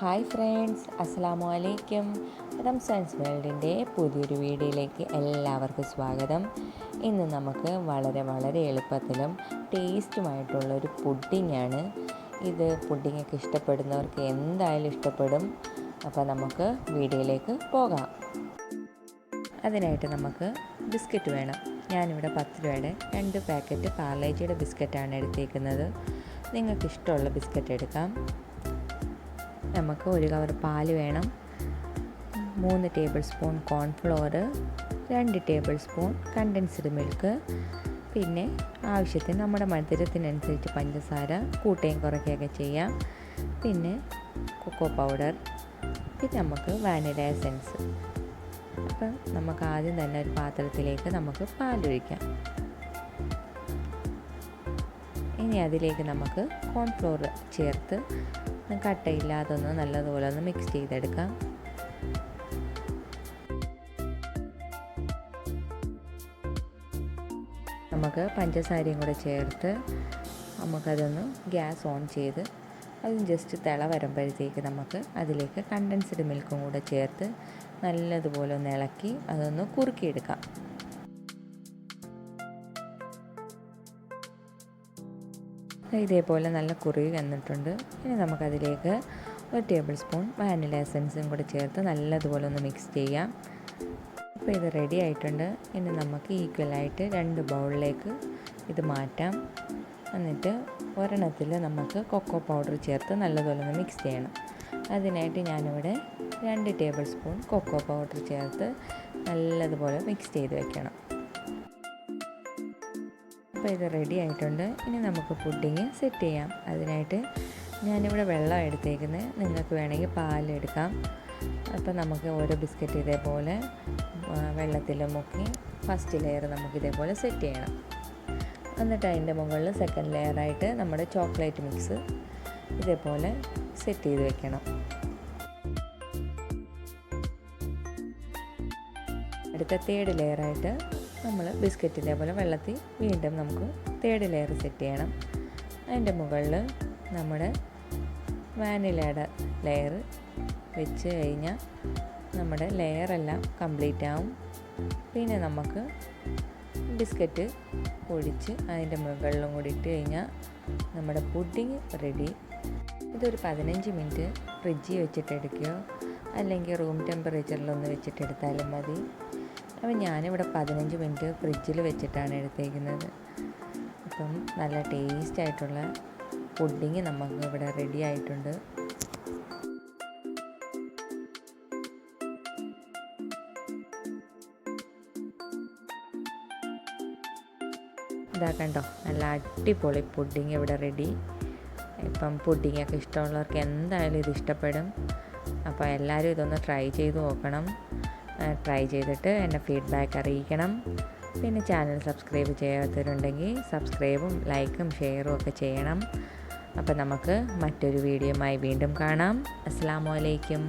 Hi friends, അസ്സലാമു അലൈക്കും. റംസാൻസ് വേൾഡിൻ്റെ പുതിയൊരു വീഡിയോയിലേക്ക് എല്ലാവർക്കും സ്വാഗതം. ഇന്ന് നമുക്ക് വളരെ എളുപ്പത്തിലും ടേസ്റ്റുമായിട്ടുള്ളൊരു പുഡിങ്ങാണ്. ഇത് പുഡിങ്ങൊക്കെ ഇഷ്ടപ്പെടുന്നവർക്ക് എന്തായാലും ഇഷ്ടപ്പെടും. അപ്പോൾ നമുക്ക് വീഡിയോയിലേക്ക് പോകാം. അതിനായിട്ട് നമുക്ക് ബിസ്ക്കറ്റ് വേണം. ഞാനിവിടെ 10 രൂപയുടെ 2 പാക്കറ്റ് പാർലെ ജിയുടെ ബിസ്ക്കറ്റാണ് എടുത്തേക്കുന്നത്. നിങ്ങൾക്ക് ഇഷ്ടമുള്ള ബിസ്ക്കറ്റ് എടുക്കാം. നമുക്ക് 1 കവർ പാല് വേണം, 3 table spoon cornflour, 2 table spoon condensed milk, പിന്നെ ആവശ്യത്തിന് നമ്മുടെ മധുരത്തിനനുസരിച്ച് പഞ്ചസാര കൂട്ടുകയും കുറയ്ക്കുകയൊക്കെ ചെയ്യാം. പിന്നെ കൊക്കോ പൗഡർ, പിന്നെ നമുക്ക് വാനില എസൻസ്. അപ്പം നമുക്ക് ആദ്യം തന്നെ ഒരു പാത്രത്തിലേക്ക് നമുക്ക് പാലൊഴിക്കാം. ഇനി അതിലേക്ക് നമുക്ക് കോൺഫ്ലോർ ചേർത്ത് കട്ടയില്ലാതെ നല്ലതുപോലെ ഒന്ന് മിക്സ് ചെയ്തെടുക്കാം. നമുക്ക് പഞ്ചസാരയും കൂടെ ചേർത്ത് നമുക്കതൊന്ന് ഗ്യാസ് ഓൺ ചെയ്ത് അതും ജസ്റ്റ് തിള വരുമ്പോഴത്തേക്ക് നമുക്ക് അതിലേക്ക് കണ്ടൻസ്ഡ് മിൽക്കും കൂടെ ചേർത്ത് നല്ലതുപോലെ ഒന്ന് ഇളക്കി അതൊന്ന് കുറുക്കിയെടുക്കാം. ഇതേപോലെ നല്ല കുറുകി വന്നിട്ടുണ്ട്. ഇനി നമുക്കതിലേക്ക് 1 ടേബിൾ സ്പൂൺ വാനില എസൻസും കൂടെ ചേർത്ത് നല്ലതുപോലെ ഒന്ന് മിക്സ് ചെയ്യാം. അപ്പോൾ ഇത് റെഡി ആയിട്ടുണ്ട്. ഇനി നമുക്ക് ഈക്വലായിട്ട് 2 ബൗളിലേക്ക് ഇത് മാറ്റാം. എന്നിട്ട് ഒരെണ്ണത്തിൽ നമുക്ക് കൊക്കോ പൗഡർ ചേർത്ത് നല്ലതുപോലെ ഒന്ന് മിക്സ് ചെയ്യണം. അതിനായിട്ട് ഞാനിവിടെ 2 ടേബിൾ സ്പൂൺ കൊക്കോ പൗഡർ ചേർത്ത് നല്ലതുപോലെ മിക്സ് ചെയ്ത് വെക്കണം. അപ്പോൾ ഇത് റെഡി ആയിട്ടുണ്ട്. ഇനി നമുക്ക് പുഡിങ് സെറ്റ് ചെയ്യാം. അതിനായിട്ട് ഞാനിവിടെ വെള്ളം എടുത്തേക്കുന്നത്, നിങ്ങൾക്ക് വേണമെങ്കിൽ പാലെടുക്കാം. അപ്പോൾ നമുക്ക് ഓരോ ബിസ്ക്കറ്റ് ഇതേപോലെ വെള്ളത്തിൽ മുക്കി ഫസ്റ്റ് ലെയർ നമുക്കിതേപോലെ സെറ്റ് ചെയ്യണം. എന്നിട്ട് അതിൻ്റെ മുകളിൽ സെക്കൻഡ് ലെയറായിട്ട് നമ്മുടെ ചോക്ലേറ്റ് മിക്സ് ഇതേപോലെ സെറ്റ് ചെയ്ത് വെക്കണം. അടുത്ത തേർഡ് ലെയറായിട്ട് നമ്മൾ ബിസ്ക്കറ്റ് ഇതേപോലെ വെള്ളത്തിൽ വീണ്ടും നമുക്ക് തേർഡ് ലെയർ സെറ്റ് ചെയ്യണം. അതിൻ്റെ മുകളിൽ നമ്മുടെ വാനിലയുടെ ലെയർ വെച്ച് കഴിഞ്ഞാൽ നമ്മുടെ ലെയറെല്ലാം കംപ്ലീറ്റ് ആവും. പിന്നെ നമുക്ക് ബിസ്ക്കറ്റ് പൊടിച്ച് അതിൻ്റെ മുകളിലും കൂടി ഇട്ട് കഴിഞ്ഞാൽ നമ്മുടെ പുഡിങ് റെഡി. ഇതൊരു 15 മിനിറ്റ് ഫ്രിഡ്ജിൽ വെച്ചിട്ടെടുക്കുകയോ അല്ലെങ്കിൽ റൂം ടെമ്പറേച്ചറിലൊന്ന് വെച്ചിട്ടെടുത്താലും മതി. അപ്പോൾ ഞാനിവിടെ 15 മിനിറ്റ് ഫ്രിഡ്ജിൽ വെച്ചിട്ടാണ് എടുത്തേക്കുന്നത്. അപ്പം നല്ല ടേസ്റ്റ് ആയിട്ടുള്ള പുഡിങ് നമുക്ക് ഇവിടെ റെഡി ആയിട്ടുണ്ട്. ഇതാ കണ്ടോ, നല്ല അടിപൊളി പുഡിങ് ഇവിടെ റെഡി. ഇപ്പം പുഡിങ്ങൊക്കെ ഇഷ്ടമുള്ളവർക്ക് എന്തായാലും ഇത് ഇഷ്ടപ്പെടും. അപ്പോൾ എല്ലാവരും ഇതൊന്ന് ട്രൈ ചെയ്ത് നോക്കണം. ട്രൈ ചെയ്തിട്ട് എൻ്റെ ഫീഡ്ബാക്ക് അറിയിക്കണം. പിന്നെ ചാനൽ സബ്സ്ക്രൈബ് ചെയ്യാത്തവരുണ്ടെങ്കിൽ സബ്സ്ക്രൈബും ലൈക്കും ഷെയറും ഒക്കെ ചെയ്യണം. അപ്പോൾ നമുക്ക് മറ്റൊരു വീഡിയോയുമായി വീണ്ടും കാണാം. അസ്സലാമു അലൈക്കും.